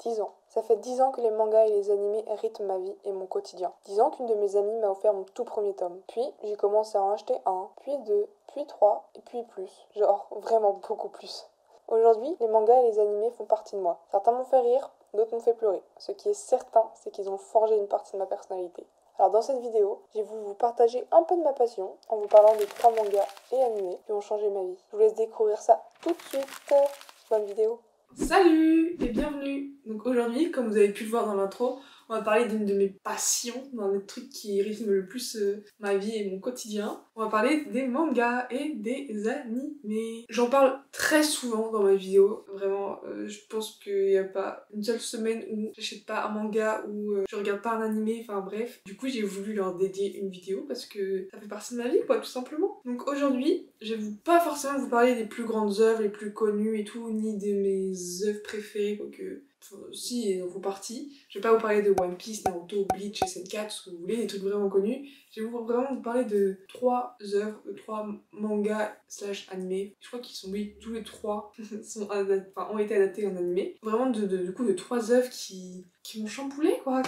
10 ans. Ça fait 10 ans que les mangas et les animés rythment ma vie et mon quotidien. 10 ans qu'une de mes amies m'a offert mon tout premier tome. Puis j'ai commencé à en acheter un, puis deux, puis trois, et puis plus. Genre vraiment beaucoup plus. Aujourd'hui, les mangas et les animés font partie de moi. Certains m'ont fait rire, d'autres m'ont fait pleurer. Ce qui est certain, c'est qu'ils ont forgé une partie de ma personnalité. Alors dans cette vidéo, j'ai voulu vous partager un peu de ma passion en vous parlant des 3 mangas et animés qui ont changé ma vie. Je vous laisse découvrir ça tout de suite. Bonne vidéo. Salut et bienvenue. Donc aujourd'hui, comme vous avez pu le voir dans l'intro, on va parler d'une de mes passions, d'un des trucs qui rythment le plus ma vie et mon quotidien. On va parler des mangas et des animés. J'en parle très souvent dans ma vidéo, vraiment. Je pense qu'il n'y a pas une seule semaine où j'achète pas un manga ou je regarde pas un animé, enfin bref. Du coup, j'ai voulu leur dédier une vidéo parce que ça fait partie de ma vie, quoi, tout simplement. Donc aujourd'hui, je vais pas forcément vous parler des plus grandes œuvres, les plus connues et tout, ni de mes œuvres préférées, quoique... si, elles en font partie. Je vais pas vous parler de One Piece, Naruto, Bleach, SNK, tout ce que vous voulez, des trucs vraiment connus. Je vais vraiment vous parler de 3 œuvres, de 3 mangas / animés. Je crois qu'ils sont, oui, tous les 3 ont été adaptés en animé. Vraiment, du coup, de 3 œuvres qui m'ont chamboulé, quoi,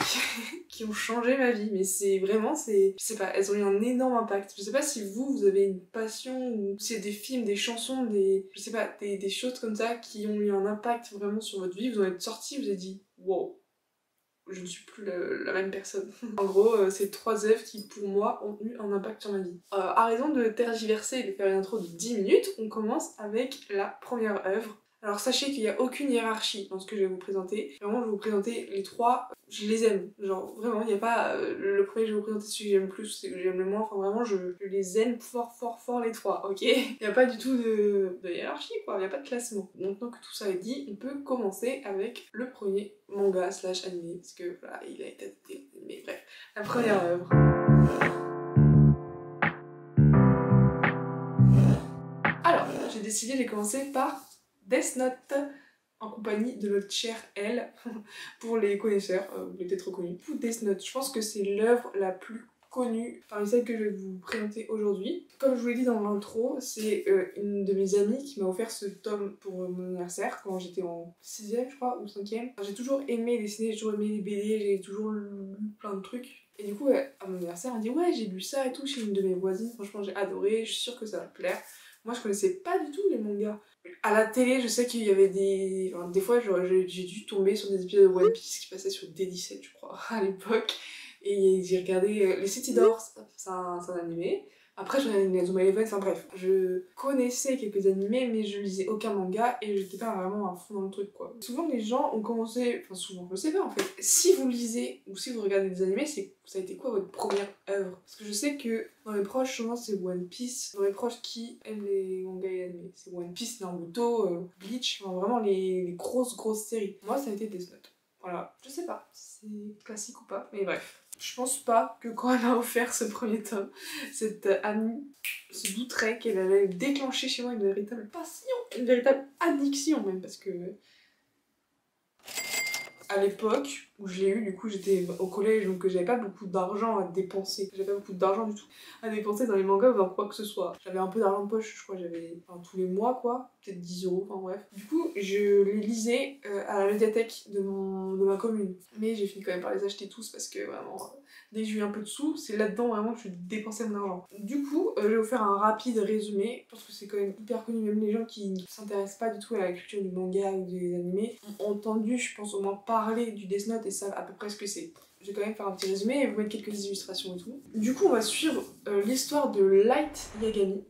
qui ont changé ma vie. Mais c'est vraiment, je sais pas, elles ont eu un énorme impact. Je sais pas si vous avez une passion, ou si c'est des films, des chansons, je sais pas, des choses comme ça qui ont eu un impact vraiment sur votre vie. Vous en êtes sorti, vous avez dit, wow, je ne suis plus la même personne. En gros, c'est 3 œuvres qui, pour moi, ont eu un impact sur ma vie. À raison de tergiverser et de faire une intro de 10 minutes, on commence avec la première œuvre. Alors sachez qu'il n'y a aucune hiérarchie dans ce que je vais vous présenter. Vraiment, je vais vous présenter les 3, je les aime. Genre, vraiment, il n'y a pas le premier que je vais vous présenter, celui que j'aime le plus, celui que j'aime le moins. Enfin, vraiment, je les aime fort les 3, ok? Il n'y a pas du tout de hiérarchie, quoi. Il n'y a pas de classement. Maintenant que tout ça est dit, on peut commencer avec le premier manga / animé. Parce que, voilà, il a été adapté. Mais bref, la première œuvre. Alors, j'ai commencé par Death Note, en compagnie de notre chère Elle, pour les connaisseurs, vous l'avez peut-être reconnu. Pour Death Note, je pense que c'est l'œuvre la plus connue parmi celles que je vais vous présenter aujourd'hui. Comme je vous l'ai dit dans l'intro, c'est une de mes amies qui m'a offert ce tome pour mon anniversaire, quand j'étais en 6ème, je crois, ou 5ème. J'ai toujours aimé dessiner, j'ai toujours aimé les BD, j'ai toujours lu plein de trucs. Et du coup, à mon anniversaire, elle m'a dit « Ouais, j'ai lu ça et tout chez une de mes voisines, franchement j'ai adoré, je suis sûre que ça va te plaire. » Moi, je connaissais pas du tout les mangas. À la télé, je sais qu'il y avait des fois, j'ai dû tomber sur des épisodes de One Piece qui passaient sur D17, je crois, à l'époque. Et j'ai regardé les City d'Or, c'est un animé. Après, j'ai regardé Inazuma Eleven, enfin bref. Je connaissais quelques animés, mais je lisais aucun manga et j'étais pas vraiment à fond dans le truc, quoi. Souvent, les gens ont commencé... Enfin, souvent, je sais pas, en fait. Si vous lisez ou si vous regardez des animés, ça a été quoi votre première œuvre? Parce que je sais que dans mes proches, souvent, c'est One Piece. Dans mes proches qui aiment les mangas et animés, c'est One Piece, Naruto, Bleach, enfin, vraiment les grosses séries. Moi, ça a été Death Note. Voilà. Je sais pas si c'est classique ou pas, mais bref. Je pense pas que quand elle m'a offert ce premier tome, cette amie se douterait qu'elle allait déclencher chez moi une véritable passion, une véritable addiction même, parce que à l'époque où je l'ai eu, du coup j'étais au collège, donc j'avais pas beaucoup d'argent à dépenser. J'avais pas beaucoup d'argent du tout à dépenser dans les mangas ou dans quoi que ce soit. J'avais un peu d'argent de poche, je crois, j'avais tous les mois quoi, peut-être 10 €, enfin bref. Du coup je les lisais à la médiathèque de ma commune. Mais j'ai fini quand même par les acheter tous parce que vraiment... dès que j'ai eu un peu de sous, c'est là-dedans vraiment que je dépensais mon argent. Du coup, je vais vous faire un rapide résumé. Je pense que c'est quand même hyper connu, même les gens qui ne s'intéressent pas du tout à la culture du manga ou des animés ont entendu, je pense, au moins parler du Death Note et savent à peu près ce que c'est. Je vais quand même faire un petit résumé et vous mettre quelques illustrations et tout. Du coup, on va suivre l'histoire de Light Yagami,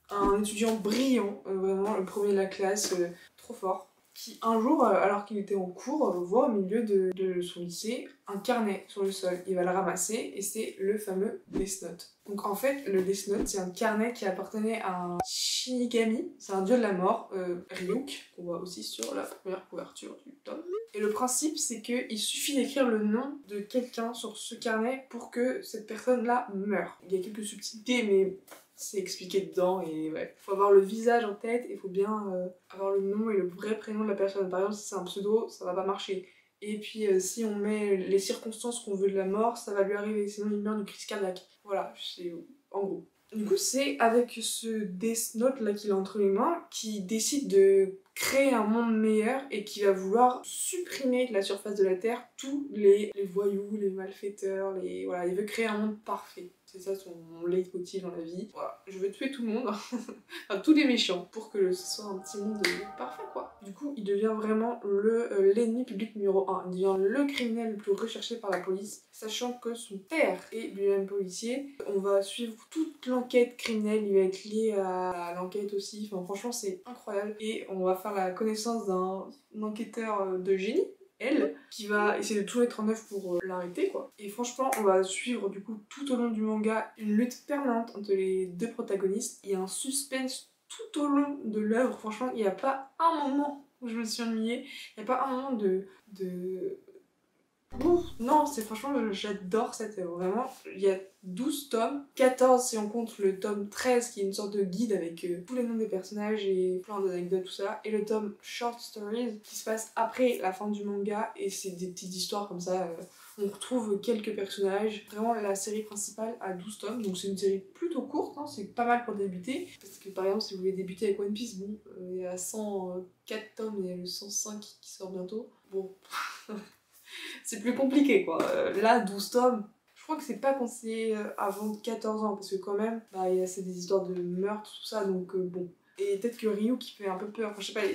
un étudiant brillant, vraiment le premier de la classe, trop fort, qui un jour, alors qu'il était en cours, voit au milieu de son lycée un carnet sur le sol. Il va le ramasser et c'est le fameux Death Note. Donc en fait, le Death Note, c'est un carnet qui appartenait à un Shinigami, c'est un dieu de la mort, Ryuk, qu'on voit aussi sur la première couverture du tome. Et le principe, c'est qu'il suffit d'écrire le nom de quelqu'un sur ce carnet pour que cette personne-là meure. Il y a quelques subtilités, mais... c'est expliqué dedans et ouais. Faut avoir le visage en tête et faut bien avoir le nom et le vrai prénom de la personne. Par exemple, si c'est un pseudo, ça va pas marcher. Et puis si on met les circonstances qu'on veut de la mort, ça va lui arriver, sinon il meurt d'une crise cardiaque. Voilà, c'est en gros. Du coup, c'est avec ce Death Note là qu'il a entre les mains qui décide de créer un monde meilleur et qui va vouloir supprimer de la surface de la Terre tous les voyous, les malfaiteurs, voilà, il veut créer un monde parfait. C'est ça son leitmotiv dans la vie. Voilà, je veux tuer tout le monde, enfin tous les méchants, pour que ce soit un petit monde parfait quoi. Du coup, il devient vraiment l'ennemi public numéro 1. Il devient le criminel le plus recherché par la police, sachant que son père est lui-même policier. On va suivre toute l'enquête criminelle, il va être lié à l'enquête aussi. Enfin, franchement, c'est incroyable. Et on va faire la connaissance d'un enquêteur de génie, elle, qui va essayer de tout mettre en œuvre pour l'arrêter quoi. Et franchement, on va suivre du coup tout au long du manga une lutte permanente entre les deux protagonistes. Il y a un suspense tout au long de l'œuvre. Franchement, il n'y a pas un moment où je me suis ennuyée. Il n'y a pas un moment de... Ouf, non, c'est franchement, j'adore cette œuvre, vraiment. Il y a 12 tomes, 14 si on compte le tome 13 qui est une sorte de guide avec tous les noms des personnages et plein d'anecdotes, tout ça. Et le tome Short Stories qui se passe après la fin du manga et c'est des petites histoires comme ça. On retrouve quelques personnages. Vraiment, la série principale a 12 tomes, donc c'est une série plutôt courte, hein, c'est pas mal pour débuter. Parce que par exemple, si vous voulez débuter avec One Piece, bon, il y a 104 tomes et il y a le 105 qui sort bientôt. Bon... c'est plus compliqué quoi. Là, 12 tomes, je crois que c'est pas conseillé avant 14 ans parce que quand même, bah, c'est des histoires de meurtre, tout ça, donc bon. Et peut-être que Ryu qui fait un peu peur, enfin je sais pas,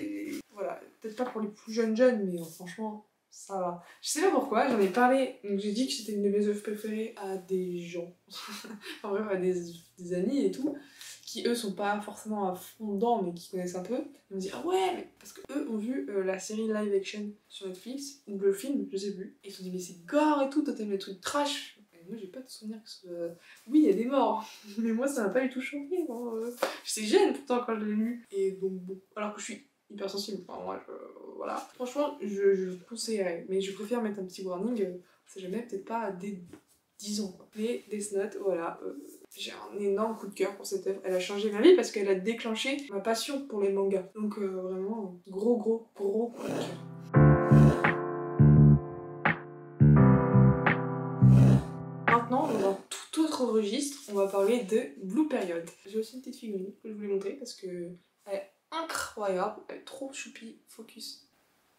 voilà, peut-être pas pour les plus jeunes, mais franchement, ça va. Je sais pas pourquoi, j'en ai parlé, donc j'ai dit que c'était une de mes œuvres préférées à des gens, en vrai à des amis et tout, qui eux sont pas forcément à fond dedans mais qui connaissent un peu, ils me disent ah ouais mais parce que eux ont vu la série live action sur Netflix ou le film je sais plus et ils se sont dit mais c'est gore et tout, toi t'aimes les trucs trash et moi j'ai pas de souvenir que ce... oui il y a des morts mais moi ça m'a pas du tout choqué j'étais jeune pourtant quand je l'ai lu et donc bon alors que je suis hyper sensible enfin moi voilà franchement je conseillerais mais je préfère mettre un petit warning c'est jamais peut-être pas dès 10 ans quoi. Mais Death Note voilà j'ai un énorme coup de cœur pour cette œuvre. Elle a changé ma vie parce qu'elle a déclenché ma passion pour les mangas. Donc vraiment, gros coup de cœur. Maintenant, dans un tout autre registre, on va parler de Blue Period. J'ai aussi une petite figurine que je voulais montrer parce que elle est incroyable, elle est trop choupie. Focus.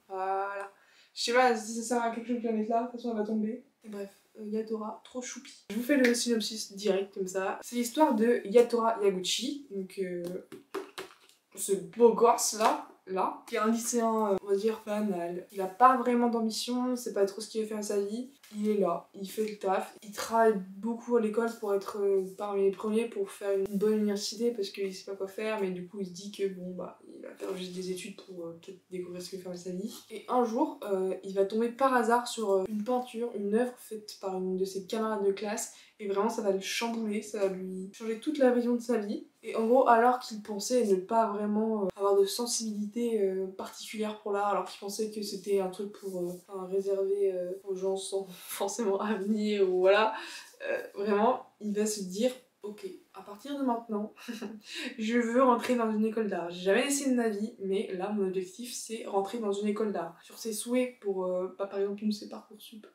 Voilà. Je sais pas si ça sert à quelque chose de la mettre là, de toute façon elle va tomber. Et bref. Yatora, trop choupi. Je vous fais le synopsis direct comme ça. C'est l'histoire de Yatora Yaguchi, donc ce beau gosse là, qui est un lycéen, on va dire, banal. Il a pas vraiment d'ambition, c'est pas trop ce qu'il veut faire de sa vie. Il est là, il fait le taf, il travaille beaucoup à l'école pour être parmi les premiers pour faire une bonne université parce qu'il sait pas quoi faire, mais du coup il se dit que bon bah il va faire juste des études pour peut-être découvrir ce qu'il veut faire de sa vie. Et un jour, il va tomber par hasard sur une peinture, une œuvre faite par une de ses camarades de classe. Et vraiment ça va le chambouler, ça va lui changer toute la vision de sa vie. Et en gros, alors qu'il pensait ne pas vraiment avoir de sensibilité particulière pour l'art, alors qu'il pensait que c'était un truc pour réservé aux gens sans forcément avenir ou voilà, vraiment, il va se dire ok, à partir de maintenant, je veux rentrer dans une école d'art. J'ai jamais essayé de ma vie, mais là, mon objectif, c'est rentrer dans une école d'art. Sur ses souhaits pour, par exemple, nous, c'est Parcoursup,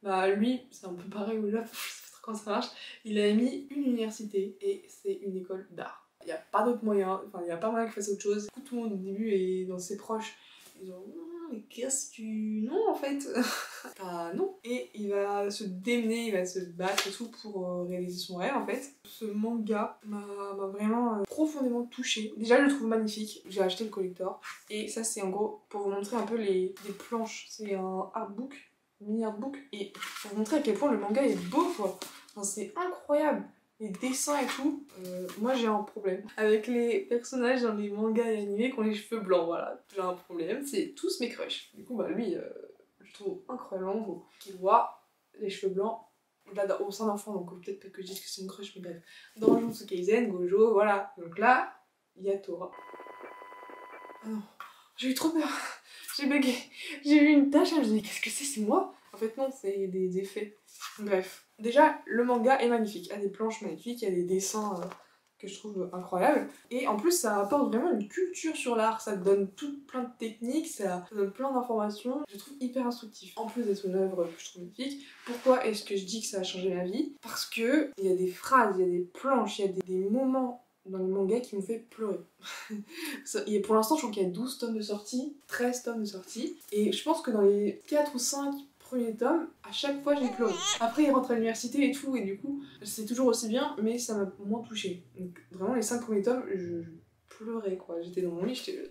bah lui, c'est un peu pareil au Japon, je sais pas trop comment ça marche, il a mis une université et c'est une école d'art. Il n'y a pas d'autre moyen, enfin il n'y a pas moyen qu'il fasse autre chose. Tout le monde au début et dans ses proches, ils ont mais qu'est-ce que tu... Non en fait bah non. Et il va se démener, il va se battre et tout pour réaliser son rêve en fait. Ce manga m'a vraiment profondément touchée. Déjà je le trouve magnifique, j'ai acheté le collector. Et ça c'est en gros pour vous montrer un peu les planches. C'est un artbook, mini artbook. Et pour vous montrer à quel point le manga est beau quoi. Enfin, c'est incroyable. Les dessins et tout, moi j'ai un problème avec les personnages dans les mangas et animés qui ont les cheveux blancs, voilà, j'ai un problème, c'est tous mes crushs. Du coup bah lui, je trouve incroyablement beau. Qu'il voit les cheveux blancs, là au sein d'enfant, donc peut-être pas que je dise que c'est mon crush, mais bref. Dans Jujutsu Kaisen, Gojo, voilà. Donc là, Yatora. Ah non, j'ai eu trop peur, j'ai bugué, j'ai vu une tache, je me suis dit qu'est-ce que c'est moi? En fait non, c'est des effets. Bref. Déjà, le manga est magnifique, il y a des planches magnifiques, il y a des dessins que je trouve incroyable. Et en plus, ça apporte vraiment une culture sur l'art, ça te donne plein de techniques, ça donne plein d'informations. Je trouve hyper instructif. En plus d'être une œuvre que je trouve magnifique, pourquoi est-ce que je dis que ça a changé ma vie? Parce que il y a des phrases, il y a des planches, il y a des moments dans le manga qui m'ont fait pleurer. Et pour l'instant, je crois qu'il y a 12 tomes de sortie, 13 tomes de sortie, et je pense que dans les 4 ou 5 premiers tomes, à chaque fois j'ai pleuré. Après, il rentre à l'université et tout, et du coup, c'est toujours aussi bien, mais ça m'a moins touchée. Donc vraiment, les 5 premiers tomes, je pleurais quoi. J'étais dans mon lit, j'étais...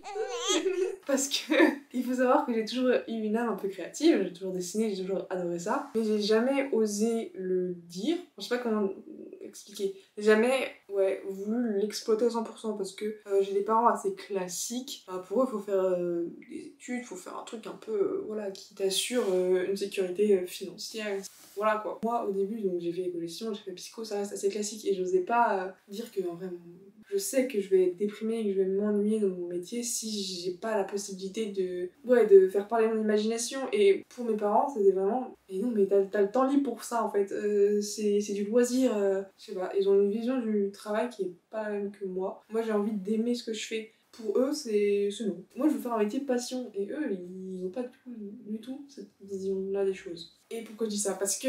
Parce que il faut savoir que j'ai toujours eu une âme un peu créative, j'ai toujours dessiné, j'ai toujours adoré ça, mais j'ai jamais osé le dire. Je sais pas comment expliquer. J'ai jamais voulu l'exploiter à 100% parce que j'ai des parents assez classiques. Enfin, pour eux, il faut faire des études, il faut faire un truc un peu voilà, qui t'assure une sécurité financière. Voilà quoi. Moi au début, donc j'ai fait éco-gestion, j'ai fait psycho, ça reste assez classique et j'osais pas dire que en vrai, je sais que je vais être déprimée et que je vais m'ennuyer dans mon métier si j'ai pas la possibilité de faire parler mon imagination. Et pour mes parents, c'était vraiment... Et non, mais t'as le temps libre pour ça, en fait. C'est du loisir. Je sais pas, ils ont une vision du travail qui est pas la même que moi. Moi, j'ai envie d'aimer ce que je fais. Pour eux, c'est non. Moi, je veux faire un métier de passion. Et eux, ils ont pas du tout cette vision-là des choses. Et pourquoi je dis ça? Parce que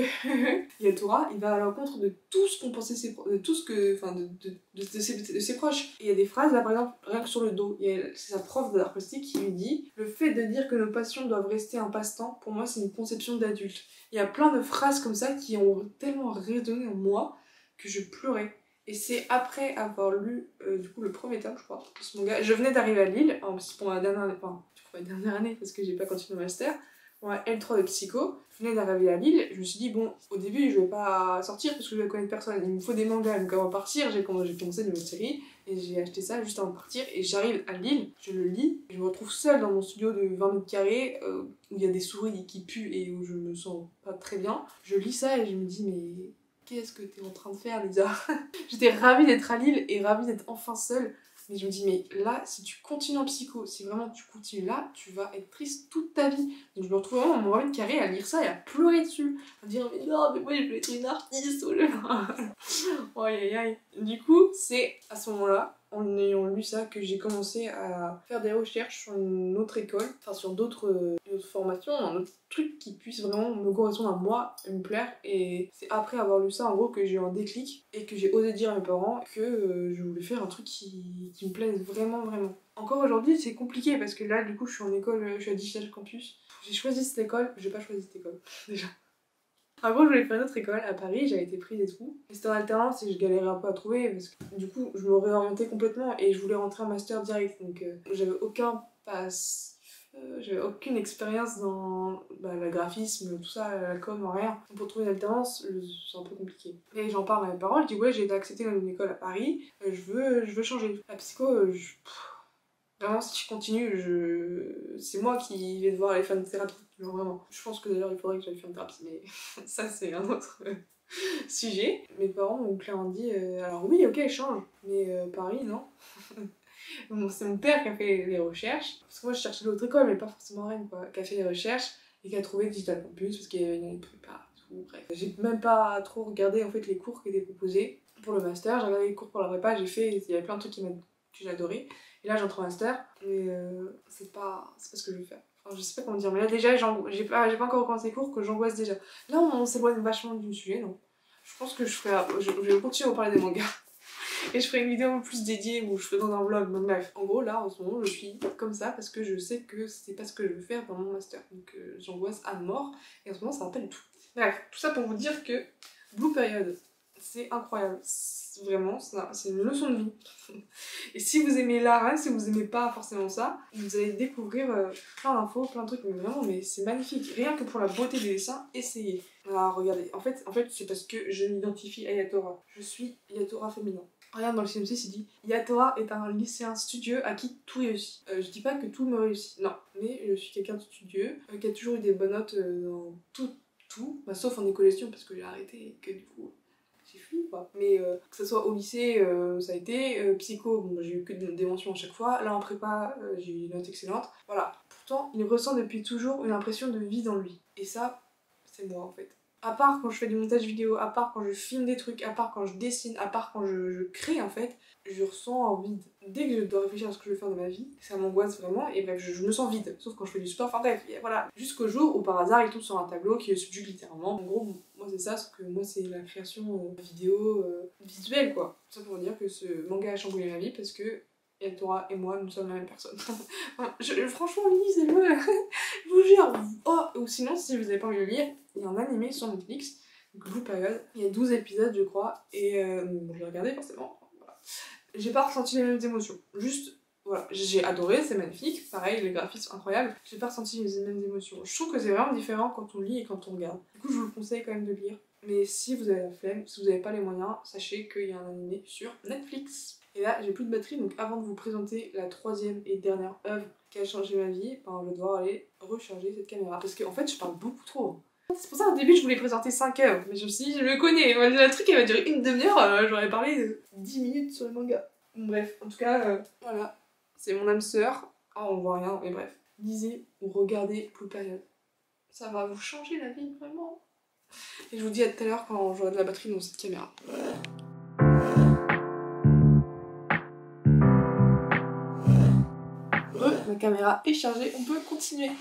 Yatora, il va à l'encontre de tout ce qu'on pensait de tout ce que... Enfin, de ses proches. Et il y a des phrases, là, par exemple, rien que sur le dos. C'est sa prof d'art plastique qui lui dit: le fait de dire que nos passions doivent rester un passe-temps, pour moi, c'est une conception d'adulte. Il y a plein de phrases comme ça qui ont tellement résonné en moi que je pleurais. Et c'est après avoir lu, du coup, le premier tome, je crois, de ce manga. Je venais d'arriver à Lille, pour ma dernière année, enfin, ma dernière année, parce que j'ai pas continué le master, pour ma L3 de psycho. Je venais d'arriver à Lille, je me suis dit, bon, au début, je vais pas sortir parce que je vais connaître personne. Il me faut des mangas, donc avant de partir, j'ai commencé une nouvelle série, et j'ai acheté ça juste avant de partir, et j'arrive à Lille, je le lis, et je me retrouve seule dans mon studio de 20 mètres carrés, où il y a des souris qui puent et où je me sens pas très bien. Je lis ça et je me dis, mais qu'est-ce que t'es en train de faire, Lisa? J'étais ravie d'être à Lille et ravie d'être enfin seule. Mais je me dis, mais là, si tu continues en psycho, si vraiment tu continues là, tu vas être triste toute ta vie. Donc je me retrouve vraiment dans mon revue de carré à lire ça et à pleurer dessus. À dire, mais non, mais moi je veux être une artiste. Oh, aïe aïe aïe. Du coup, c'est à ce moment-là, en ayant lu ça, que j'ai commencé à faire des recherches sur une autre école, enfin sur d'autres formations, un autre truc qui puisse vraiment me correspondre à moi, me plaire. Et c'est après avoir lu ça, en gros, que j'ai eu un déclic et que j'ai osé dire à mes parents que je voulais faire un truc qui me plaise vraiment, vraiment. Encore aujourd'hui, c'est compliqué parce que là, du coup, je suis en école, je suis à Digital Campus. J'ai choisi cette école, j'ai pas choisi cette école, déjà. En gros, je voulais faire une autre école à Paris, j'avais été prise et tout. Et c'était en alternance et je galérais un peu à trouver parce que du coup, je me réorientais complètement et je voulais rentrer en master direct. Donc, j'avais aucun pass. J'avais aucune expérience dans le graphisme, tout ça, la com, rien. Donc pour trouver une alternance, c'est un peu compliqué. Et j'en parle à mes parents, je dis ouais, j'ai été acceptée dans une école à Paris, je veux changer. La psycho, vraiment, si je continue, c'est moi qui vais devoir aller faire une thérapie. Genre vraiment. Je pense que d'ailleurs, il faudrait que j'aille faire une thérapie, mais ça, c'est un autre sujet. Mes parents m'ont clairement dit alors oui, ok, change, mais Paris, non. Bon, c'est mon père qui a fait les recherches, parce que moi, je cherchais l'autre école, mais pas forcément Rennes, quoi. Qui a fait les recherches et qui a trouvé Digital Campus, parce qu'il y avait une prépa, tout, bref. J'ai même pas trop regardé en fait les cours qui étaient proposés pour le master. J'ai regardé les cours pour la prépa, j'ai fait, il y avait plein de trucs que j'ai adoré. Et là, j'entre en master, mais c'est pas ce que je veux faire. Enfin, je sais pas comment dire, mais là, déjà, j'ai pas encore recommencé les cours, que j'angoisse déjà. Là, on s'éloigne vachement du sujet, donc je pense que je vais continuer à vous parler des mangas. Et je ferai une vidéo plus dédiée où je ferai dans un vlog. Donc bref, en gros, là, en ce moment, je suis comme ça parce que je sais que c'est pas ce que je veux faire dans mon master. Donc j'angoisse à mort, et en ce moment, ça va pas du tout. Bref, tout ça pour vous dire que Blue Period, c'est incroyable. Vraiment, c'est une leçon de vie. Et si vous aimez l'art, hein, si vous aimez pas forcément ça, vous allez découvrir plein d'infos, plein de trucs, mais vraiment, mais c'est magnifique. Rien que pour la beauté des dessins, essayez. Alors regardez, en fait c'est parce que je m'identifie à Yatora. Je suis Yatora féminin. Regarde, dans le synopsis, il dit Yatora est un lycéen studieux à qui tout réussit. Je dis pas que tout me réussit, non, mais je suis quelqu'un de studieux, qui a toujours eu des bonnes notes dans tout, bah, sauf en éco-gestion parce que j'ai arrêté et que du coup j'ai fui quoi. Mais que ce soit au lycée, ça a été, psycho, bon, j'ai eu que des mentions à chaque fois, là en prépa, j'ai eu des notes excellentes, voilà. Pourtant, il ressent depuis toujours une impression de vie dans lui. Et ça, c'est moi en fait. À part quand je fais du montage vidéo, à part quand je filme des trucs, à part quand je dessine, à part quand je crée en fait, je ressens un vide. Dès que je dois réfléchir à ce que je veux faire de ma vie, ça m'angoisse vraiment et bref, je me sens vide. Sauf quand je fais du sport, enfin bref, voilà. Jusqu'au jour où par hasard il tombe sur un tableau qui le subjugue littéralement. En gros, moi c'est ça, sauf que moi c'est la création vidéo visuelle quoi. Ça pour dire que ce manga a chamboulé ma vie parce que Yatora et moi, nous sommes la même personne. Franchement, lisez-le, je vous jure. Oh, ou sinon, si vous avez pas envie de le lire, il y a un animé sur Netflix, donc Blue Period. Il y a 12 épisodes, je crois, et bon, je l'ai regardé forcément. Voilà. J'ai pas ressenti les mêmes émotions. Juste, voilà, j'ai adoré, c'est magnifique. Pareil, les graphismes sont incroyables. J'ai pas ressenti les mêmes émotions. Je trouve que c'est vraiment différent quand on lit et quand on regarde. Du coup, je vous le conseille quand même de lire. Mais si vous avez la flemme, si vous avez pas les moyens, sachez qu'il y a un animé sur Netflix. Et là, j'ai plus de batterie, donc avant de vous présenter la troisième et dernière œuvre qui a changé ma vie, ben, je vais devoir aller recharger cette caméra. Parce qu'en fait, je parle beaucoup trop. C'est pour ça, au début, je voulais présenter 5 œuvres, mais je me suis dit, je le connais. Le truc, il va durer une demi-heure, j'aurais parlé de 10 minutes sur le manga. Bref, en tout cas, voilà. C'est mon âme sœur. Oh, on voit rien, mais bref. Lisez ou regardez Blue Period. Ça va vous changer la vie, vraiment. Et je vous dis à tout à l'heure quand j'aurai de la batterie dans cette caméra. Ma caméra est chargée, on peut continuer.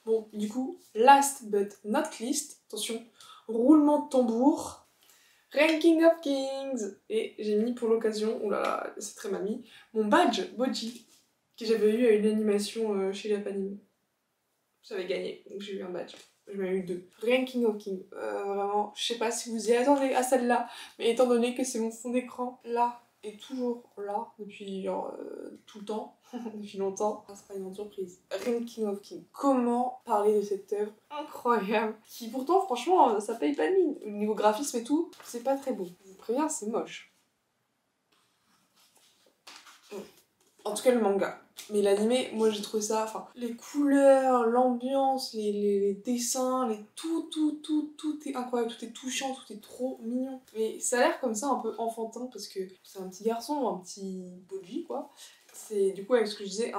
Bon, du coup, last but not least, attention, roulement de tambour, Ranking of Kings. Et j'ai mis pour l'occasion, oulala, c'est très mamie, mon badge Boji, que j'avais eu à une animation chez Japanime. J'avais gagné, donc j'ai eu un badge. J'en ai eu 2. Ranking of Kings, vraiment, je sais pas si vous y attendez à celle-là, mais étant donné que c'est mon fond d'écran, là, et toujours là, depuis genre, tout le temps, depuis longtemps, c'est pas une grande surprise. Ranking of Kings. Comment parler de cette œuvre incroyable, qui pourtant, franchement, ça paye pas de mine. Au niveau graphisme et tout, c'est pas très beau. Je vous préviens, c'est moche. En tout cas, le manga. Mais l'animé, moi j'ai trouvé ça, enfin, les couleurs, l'ambiance, les dessins, tout est incroyable, tout est touchant, tout est trop mignon. Mais ça a l'air comme ça un peu enfantin parce que c'est un petit garçon, un petit Boji quoi. C'est du coup avec ce que je disais,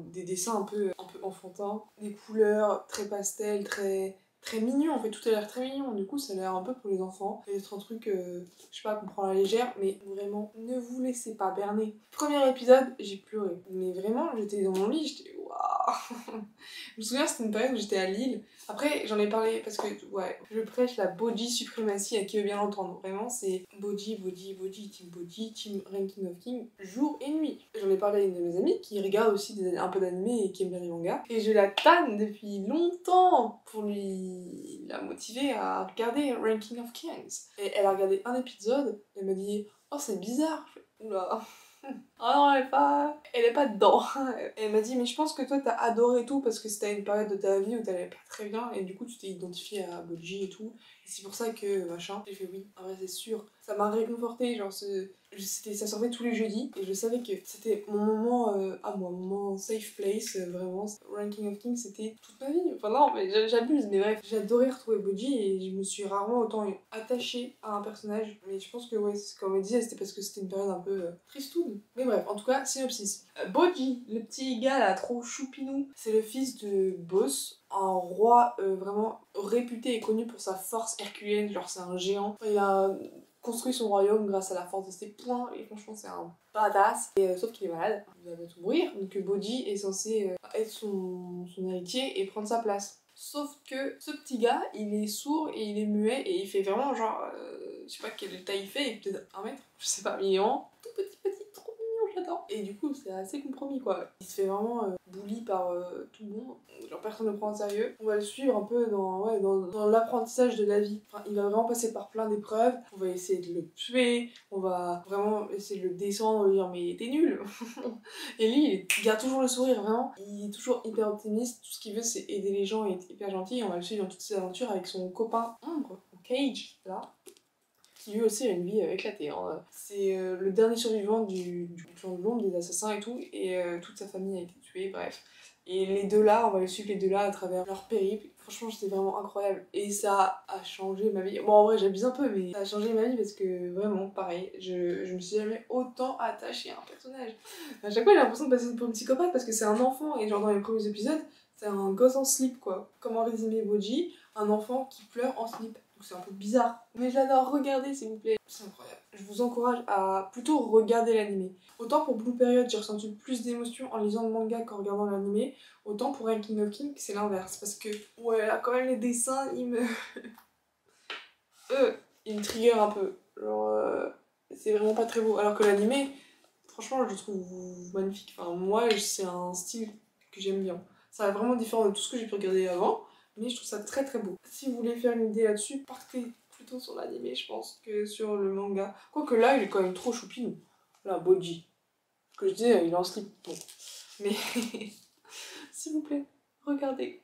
des dessins un peu enfantins, des couleurs très pastel, très mignon, en fait tout a l'air très mignon, du coup ça a l'air un peu pour les enfants, et d'être un truc, je sais pas, qu'on prend à la légère, mais vraiment, ne vous laissez pas berner. Premier épisode, j'ai pleuré, mais vraiment, j'étais dans mon lit, j'étais waouh. Je me souviens, c'était une période où j'étais à Lille, après j'en ai parlé parce que, ouais, je prêche la Boji suprématie à qui veut bien l'entendre, vraiment c'est Boji, team Ranking of Kings, jour et nuit. J'en ai parlé à une de mes amies qui regarde aussi un peu d'animé et qui aime bien les mangas, et je la tanne depuis longtemps pour la motiver à regarder Ranking of Kings. Et elle a regardé un épisode, elle m'a dit « Oh c'est bizarre !» Oula. Ah non, elle est pas dedans. Elle m'a dit, mais je pense que toi t'as adoré tout parce que c'était une période de ta vie où t'allais pas très bien et du coup tu t'es identifié à Boji et tout. Et c'est pour ça que machin. J'ai fait oui, en vrai c'est sûr. Ça m'a réconforté, genre ça sortait tous les jeudis et je savais que c'était mon moment à moi, mon moment safe place, vraiment. Ranking of Kings c'était toute ma vie. Enfin non, mais j'abuse, mais bref. J'ai adoré retrouver Boji et je me suis rarement autant attachée à un personnage. Mais je pense que ouais, comme elle disait, c'était parce que c'était une période un peu tristoune. Mais bref, en tout cas, synopsis. Boji, le petit gars là, trop choupinou, c'est le fils de Boss, un roi vraiment réputé et connu pour sa force herculéenne, genre c'est un géant. Il a construit son royaume grâce à la force de ses poings et franchement c'est un badass. Et, sauf qu'il est malade, il va bientôt mourir, donc Boji est censé être son héritier et prendre sa place. Sauf que ce petit gars, il est sourd et il est muet et il fait vraiment genre, je sais pas quelle taille il fait, peut-être 1 mètre, je sais pas, mais il est vraiment tout petit, trop mignon, j'adore. Et du coup, c'est assez compromis quoi. Il se fait vraiment bully par tout le monde, genre personne ne le prend au sérieux. On va le suivre un peu dans l'apprentissage de la vie. Enfin, il va vraiment passer par plein d'épreuves, on va essayer de le tuer, on va vraiment essayer de le descendre, lui dire mais t'es nul. Et lui, il garde toujours le sourire, vraiment. Il est toujours hyper optimiste, tout ce qu'il veut c'est aider les gens et être hyper gentil. Et on va le suivre dans toutes ses aventures avec son copain Ombre, Cage, là, qui lui aussi a une vie éclatée. Hein. C'est le dernier survivant du clan de l'ombre, des assassins et tout, et toute sa famille a été tuée, bref. Et les deux là, on va les suivre les deux là à travers leur périple. Franchement, c'était vraiment incroyable. Et ça a changé ma vie. Bon, en vrai, j'abuse un peu, mais ça a changé ma vie parce que vraiment, pareil, je me suis jamais autant attachée à un personnage. À chaque fois, j'ai l'impression de passer pour une psychopathe parce que c'est un enfant, et genre dans les premiers épisodes, c'est un gosse en slip, quoi. Comment résumer Boji? Un enfant qui pleure en slip. Donc c'est un peu bizarre. Mais j'adore, regardez s'il vous plaît. C'est incroyable. Je vous encourage à plutôt regarder l'anime. Autant pour Blue Period, j'ai ressenti plus d'émotions en lisant le manga qu'en regardant l'anime. Autant pour Ranking of Kings, c'est l'inverse. Parce que, ouais, là quand même les dessins, ils me... ils me trigger un peu. Genre, c'est vraiment pas très beau. Alors que l'anime, franchement, je le trouve magnifique. Enfin, moi, c'est un style que j'aime bien. Ça va vraiment différent de tout ce que j'ai pu regarder avant, mais je trouve ça très très beau. Si vous voulez faire une idée là-dessus, partez plutôt sur l'anime, je pense, que sur le manga. Quoique là, il est quand même trop choupinou. Là, Boji. Que je disais, il est en slip. Bon. Mais, s'il vous plaît, regardez.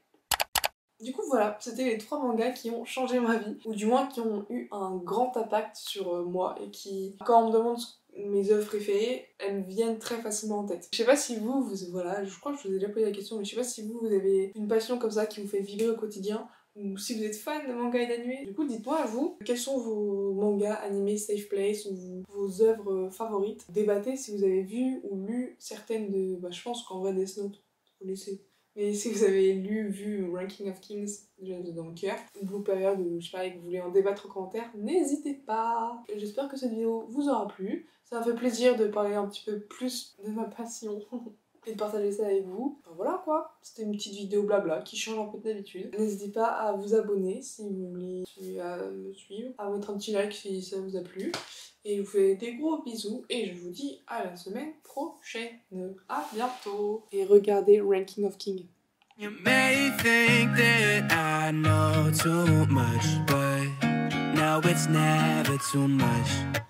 Du coup voilà, c'était les 3 mangas qui ont changé ma vie, ou du moins qui ont eu un grand impact sur moi et qui, quand on me demande mes œuvres préférées, elles me viennent très facilement en tête. Je sais pas si voilà, je crois que je vous ai déjà posé la question, mais je sais pas si vous avez une passion comme ça qui vous fait vibrer au quotidien, ou si vous êtes fan de mangas et d'animés. Du coup dites-moi à vous, quels sont vos mangas, animés, safe place, ou vos œuvres favorites. Débattez si vous avez vu ou lu certaines de... je pense qu'en vrai Death Note, vous laissez. Mais si vous avez vu Ranking of Kings, déjà dans le cœur, Blue Period, ou je sais pas, et que vous voulez en débattre en commentaire, n'hésitez pas. J'espère que cette vidéo vous aura plu. Ça m'a fait plaisir de parler un petit peu plus de ma passion et de partager ça avec vous. Enfin, voilà quoi, c'était une petite vidéo blabla qui change un peu d'habitude. N'hésitez pas à vous abonner si vous voulez me suivre, à mettre un petit like si ça vous a plu. Et je vous fais des gros bisous et je vous dis à la semaine prochaine. À bientôt. Et regardez Ranking of Kings. You may think that I know too much, but no, it's never too much.